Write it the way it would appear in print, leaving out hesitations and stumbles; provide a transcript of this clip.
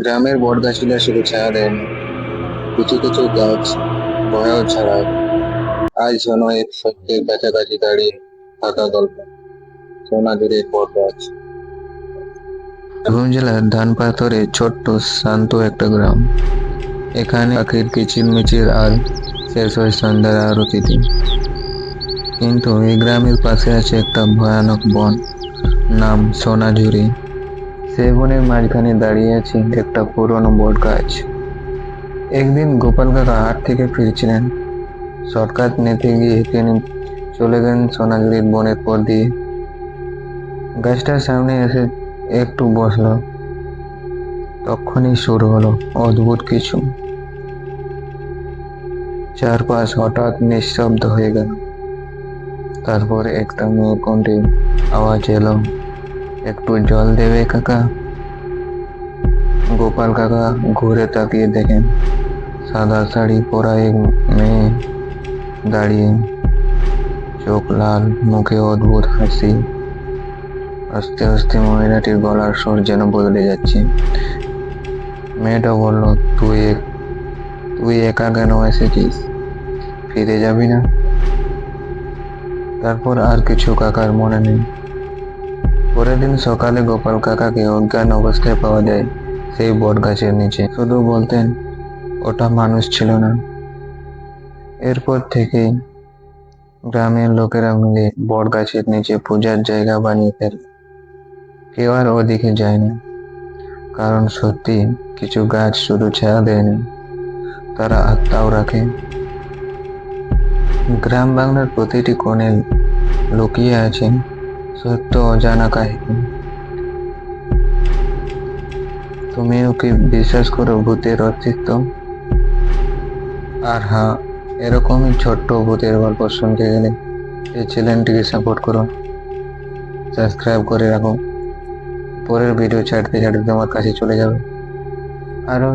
গ্রামের বটগাছগুলো শুধু ছায়া দেয় না, কিছু কিছু গাছ ভয়ও ছাড়ায়। আজ শোনো এক সত্যের কাছাকাছি দাঁড়িয়ে থাকা গল্প, সোনাঝুরির বটগাছ। বীরভূম জেলার ধানপাথরে ছোট্ট শান্ত একটা গ্রাম। এখানে পাখির কিচিরমিচির আর শেষ হয় সন্ধ্যার আরতিতে। কিন্তু এই গ্রামের পাশে আছে একটা ভয়ানক বন, নাম সোনাঝুরি। সেই বনের মাঝখানে দাঁড়িয়ে আছে একটা পুরনো বট গাছ। একদিন গোপাল কাকা হাট থেকে ফিরছিলেন। শর্টকাট নিতে গিয়ে তিনি চলে গেলেন সোনাঝুরির বনের পর দিয়ে। গাছটার সামনে এসে একটু বসলো। তখনই শুরু হলো অদ্ভুত কিছু। চারপাশ হঠাৎ নিঃশব্দ হয়ে গেল। তারপর একটা মেয়ের কণ্ঠে আওয়াজ এলো, একটু জল দেবে কাকা? গোপাল কাকা ঘুরে তাকিয়ে দেখেন সাদা শাড়ি পরা এক মেয়ে দাঁড়িয়ে, চোখ লাল, মুখে অদ্ভুত হাসি। আস্তে আস্তে মহিলাটির গলার স্বর যেন বদলে যাচ্ছে। মেয়েটা বলল, তুই একা কেন এসেছিস? ফিরে যাবি না? তারপর আর কিছু কাকার মনে নেই। পরের দিন সকালে গোপাল কাকাকে অজ্ঞান অবস্থায় পাওয়া যায় সেই বট গাছের নিচে। শুধু বলতেন, ওটা মানুষ ছিল না। এরপর থেকেই গ্রামের লোকেরা মিলে বট গাছের নিচে পূজার জায়গা বানিয়ে ফেলে। কেউ আর ওদিকে যায় না, কারণ সত্যি কিছু গাছ শুধু ছায়া দেয় না, তারা আত্মাও রাখে। গ্রাম বাংলার প্রতিটি কোণে লুকিয়ে আছে সত্য অজানা কাহিনী। তুমিও কি বিশ্বাস করো ভূতের অস্তিত্ব? আর হ্যাঁ, এরকমই ছোট্ট ভূতের গল্প শুনতে গেলে এই চ্যানেলটিকে সাপোর্ট করো, সাবস্ক্রাইব করে রাখো। পরের ভিডিও ছাড়তে ছাড়তে তোমার কাছে চলে যাবে। আরো